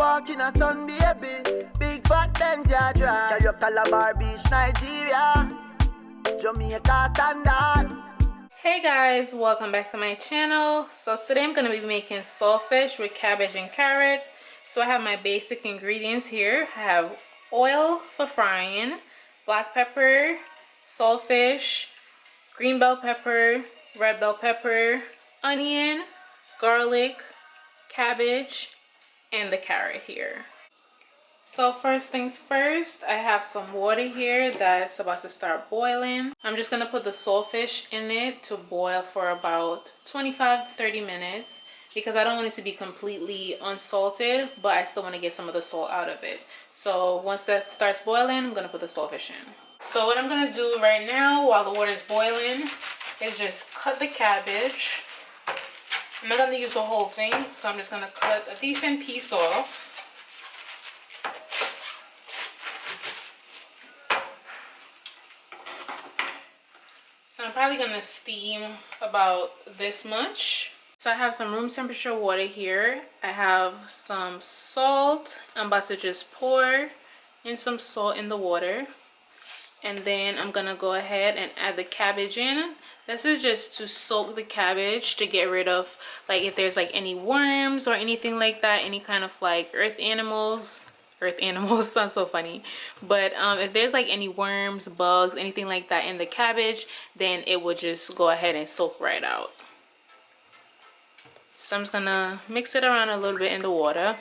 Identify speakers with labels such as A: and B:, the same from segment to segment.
A: walk in a sun, baby. Big fat Benz, ya drive. Carry up Calabar Beach, Nigeria. Jamaica, Sandals.
B: Hey guys, welcome back to my channel. So today I'm going to be making saltfish with cabbage and carrot. So I have my basic ingredients here. I have oil for frying, black pepper, saltfish, green bell pepper, red bell pepper, onion, garlic, cabbage, and the carrot here. So first things first, I have some water here that's about to start boiling. I'm just gonna put the saltfish in it to boil for about 25-30 minutes because I don't want it to be completely unsalted, but I still want to get some of the salt out of it. So once that starts boiling, I'm gonna put the saltfish in. So what I'm gonna do right now while the water is boiling is just cut the cabbage. I'm not gonna use the whole thing, so I'm just gonna cut a decent piece off. So I'm probably gonna steam about this much. So I have some room temperature water here. I have some salt. I'm about to just pour in some salt in the water. And then I'm gonna go ahead and add the cabbage in. This is just to soak the cabbage to get rid of like if there's like any worms or anything like that, any kind of like earth animals sounds so funny, but if there's like any worms, bugs, anything like that in the cabbage, then it will just go ahead and soak right out. So I'm just gonna mix it around a little bit in the water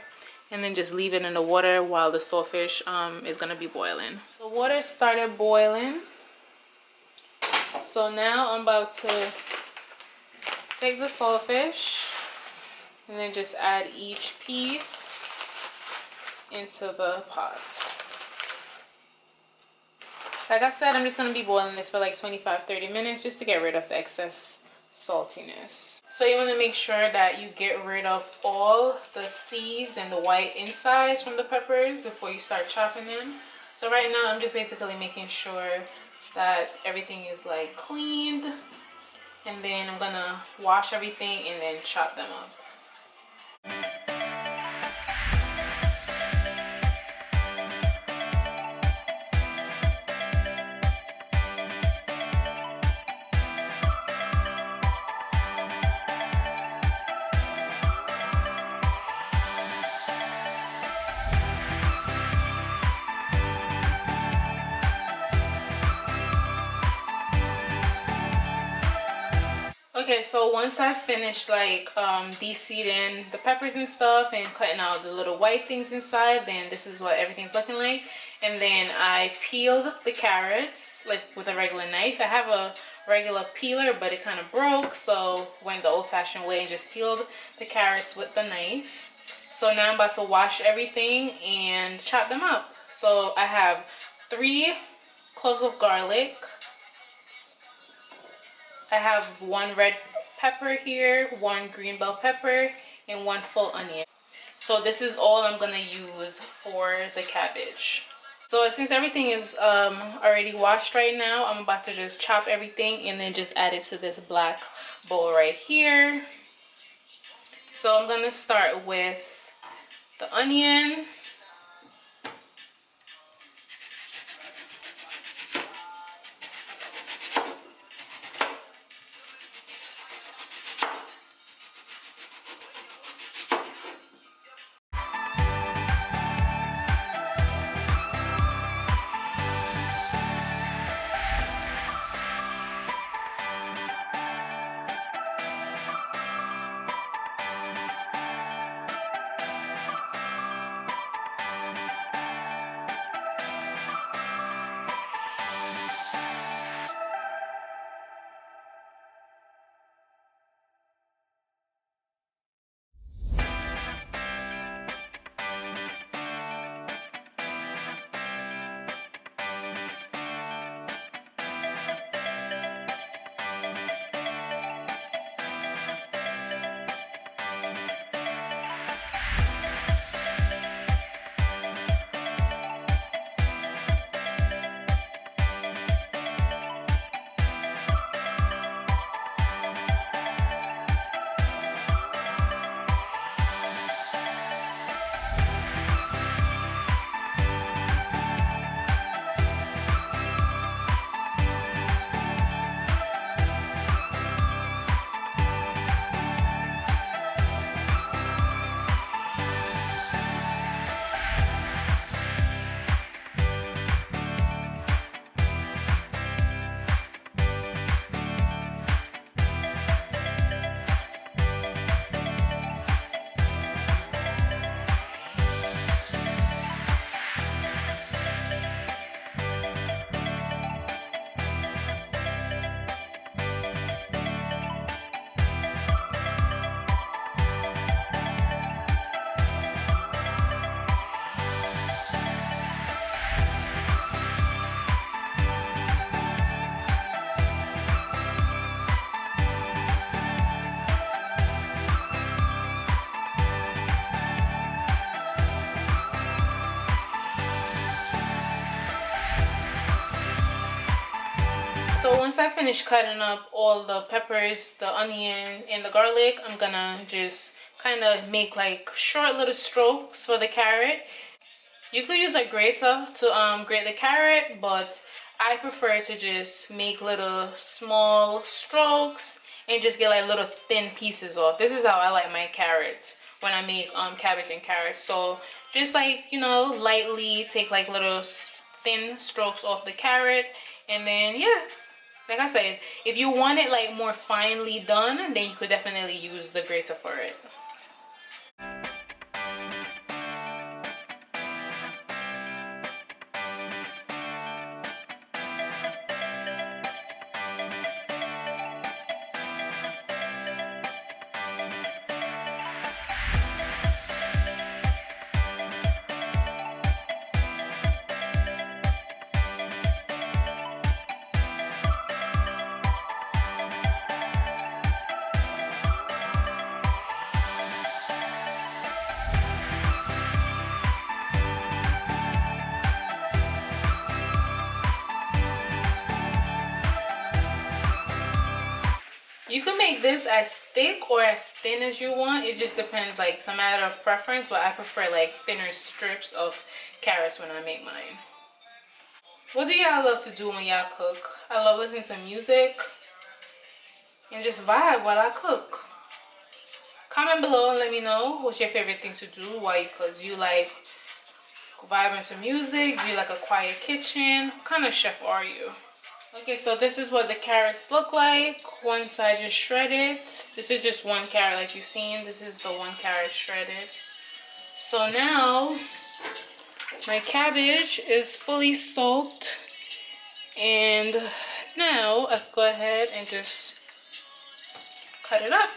B: and then just leave it in the water while the saltfish is gonna be boiling. The water started boiling, so now I'm about to take the saltfish and then just add each piece into the pot. Like I said, I'm just going to be boiling this for like 25-30 minutes just to get rid of the excess saltiness. So you want to make sure that you get rid of all the seeds and the white insides from the peppers before you start chopping them. So right now I'm just basically making sure that everything is like cleaned, and then I'm going to wash everything and then chop them up. Okay, so once I finished like de-seeding the peppers and stuff and cutting out the little white things inside, then this is what everything's looking like. And then I peeled the carrots like with a regular knife. I have a regular peeler, but it kind of broke, so went the old-fashioned way and just peeled the carrots with the knife. So now I'm about to wash everything and chop them up. So I have 3 cloves of garlic. I have 1 red pepper here, 1 green bell pepper, and 1 full onion. So this is all I'm gonna use for the cabbage. So since everything is already washed right now, I'm about to just chop everything and then just add it to this black bowl right here. So I'm gonna start with the onion. So once I finish cutting up all the peppers, the onion, and the garlic, I'm gonna just kind of make like short little strokes for the carrot. You could use a grater to grate the carrot, but I prefer to just make little small strokes and just get like little thin pieces off. This is how I like my carrots when I make cabbage and carrots. So just like, you know, lightly take like little thin strokes off the carrot, and then yeah, like I said, if you want it like more finely done, then you could definitely use the grater for it. You can make this as thick or as thin as you want. It just depends, like it's a matter of preference, but I prefer like thinner strips of carrots when I make mine. What do y'all love to do when y'all cook? I love listening to music and just vibe while I cook. Comment below and let me know what's your favorite thing to do while you cook. Do you like vibing to music? Do you like a quiet kitchen? What kind of chef are you? Okay, so this is what the carrots look like once I just shred it. This is just one carrot like you've seen. This is the one carrot shredded. So now my cabbage is fully soaked, and now I go ahead and just cut it up.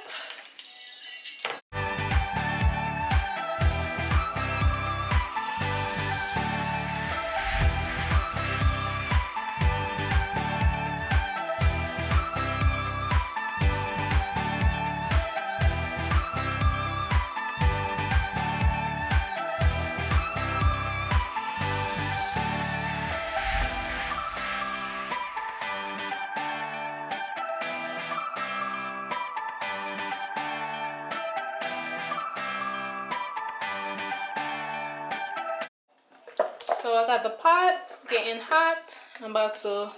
B: So I got the pot getting hot. I'm about to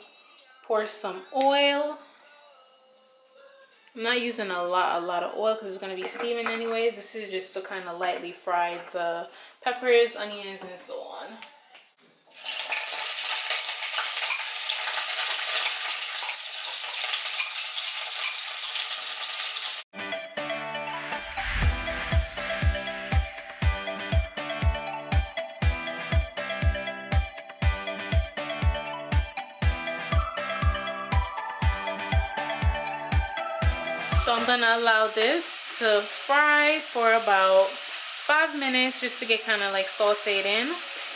B: pour some oil. I'm not using a lot of oil because it's going to be steaming anyways. This is just to kind of lightly fry the peppers, onions, and so on. So I'm gonna allow this to fry for about 5 minutes just to get kind of like sauteed in,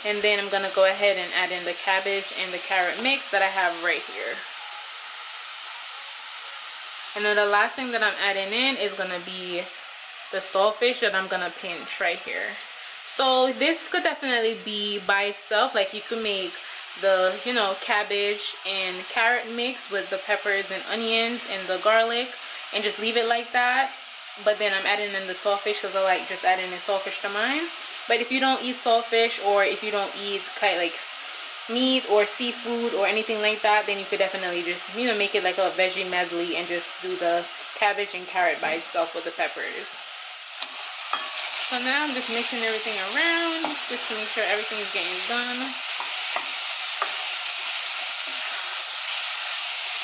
B: and then I'm gonna go ahead and add in the cabbage and the carrot mix that I have right here. And then the last thing that I'm adding in is gonna be the saltfish that I'm gonna pinch right here. So this could definitely be by itself. Like you could make the, you know, cabbage and carrot mix with the peppers and onions and the garlic and just leave it like that. But then I'm adding in the saltfish because I like just adding in saltfish to mine. But if you don't eat saltfish, or if you don't eat kind of like meat or seafood or anything like that, then you could definitely just, you know, make it like a veggie medley and just do the cabbage and carrot by itself with the peppers. So now I'm just mixing everything around just to make sure everything is getting done.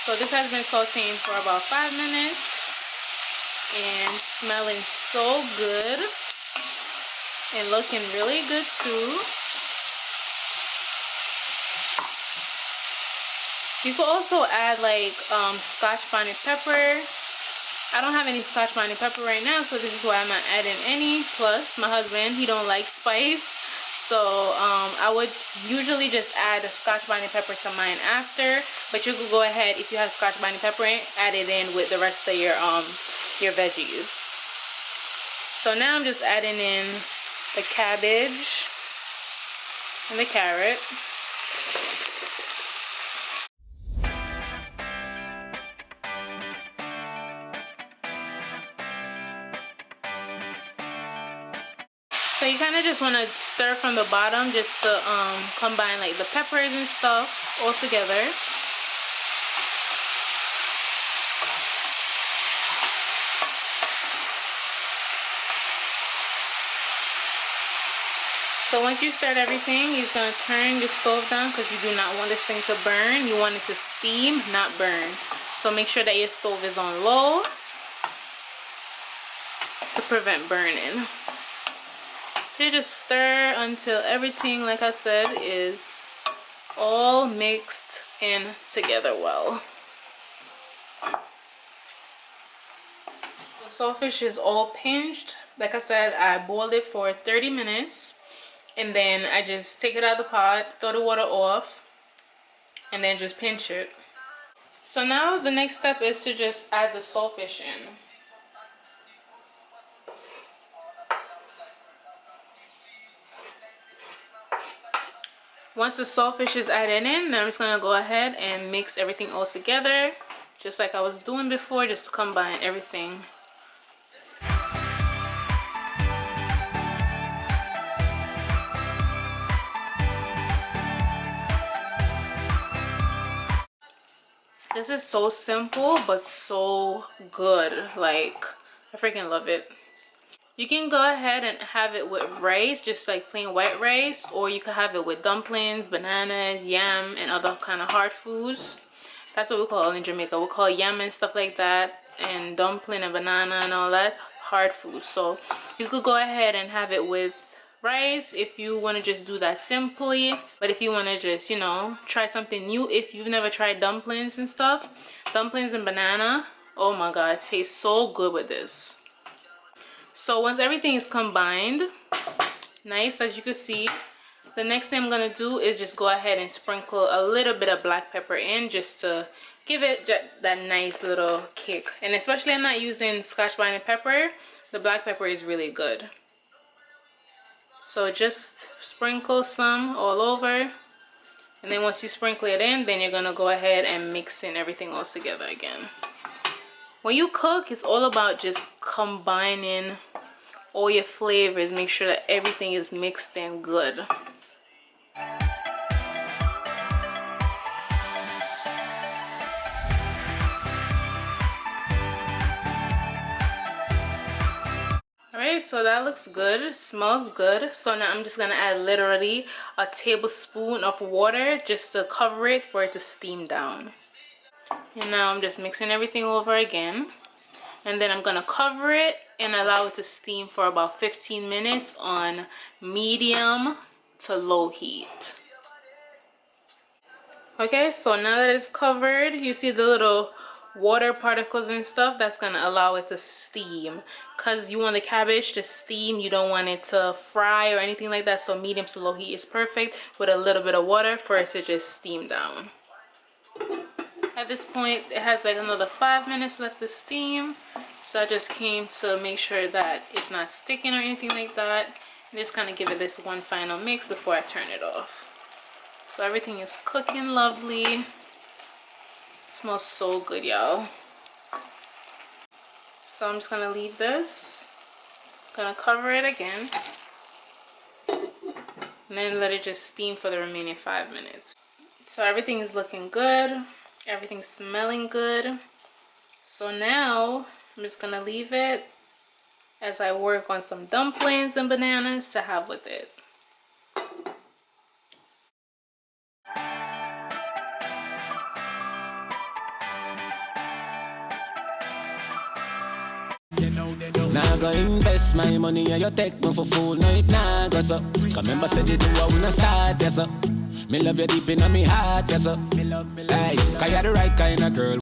B: So this has been sauteing for about 5 minutes and smelling so good and looking really good too. You could also add like scotch bonnet pepper. I don't have any scotch bonnet pepper right now, so this is why I'm not adding any. Plus my husband, he don't like spice, so I would usually just add a scotch bonnet pepper to mine after, but you could go ahead, if you have scotch bonnet pepper, add it in with the rest of your veggies. So now I'm just adding in the cabbage and the carrot. So you kind of just want to stir from the bottom just to combine like the peppers and stuff all together. So once you start everything, you're just going to turn your stove down because you do not want this thing to burn. You want it to steam, not burn. So make sure that your stove is on low to prevent burning. So you just stir until everything, like I said, is all mixed in together well. The saltfish is all pinched. Like I said, I boiled it for 30 minutes. And then I just take it out of the pot, throw the water off, and then just pinch it. So now the next step is to just add the saltfish in. Once the saltfish is added in, then I'm just gonna go ahead and mix everything all together, just like I was doing before, just to combine everything. This is so simple, but so good. Like, I freaking love it. You can go ahead and have it with rice, just like plain white rice, or you can have it with dumplings, bananas, yam, and other kind of hard foods. That's what we call in Jamaica. We call yam and stuff like that, and dumpling and banana and all that, hard food. So you could go ahead and have it with rice if you want to just do that simply. But if you want to just, you know, try something new, if you've never tried dumplings and stuff, dumplings and banana, oh my god, it tastes so good with this. So once everything is combined nice, as you can see, the next thing I'm gonna do is just go ahead and sprinkle a little bit of black pepper in, just to give it that nice little kick. And especially I'm not using scotch bonnet pepper, the black pepper is really good. So just sprinkle some all over, and then once you sprinkle it in, then you're gonna go ahead and mix in everything all together again. When you cook, it's all about just combining all your flavors. Make sure that everything is mixed in good. Alright, so that looks good. It smells good. So now I'm just gonna add literally a tablespoon of water just to cover it for it to steam down. And now I'm just mixing everything over again. And then I'm gonna cover it and allow it to steam for about 15 minutes on medium to low heat. Okay, so now that it's covered, you see the little water particles and stuff, that's gonna allow it to steam, because you want the cabbage to steam, you don't want it to fry or anything like that. So medium to low heat is perfect with a little bit of water for it to just steam down. At this point, it has like another 5 minutes left to steam, so I just came to make sure that it's not sticking or anything like that, and just kind of give it this one final mix before I turn it off. So everything is cooking lovely. It smells so good, y'all. So I'm just gonna leave this, gonna cover it again, and then let it just steam for the remaining 5 minutes. So everything is looking good, everything's smelling good. So now I'm just gonna leave it as I work on some dumplings and bananas to have with it.
C: Nah go invest my money and you take me for fool. No it nah go so. Remember said you do what we no start, yes so. Me love you deep in my heart, yes so. Hey, 'cause you're the right kind of girl.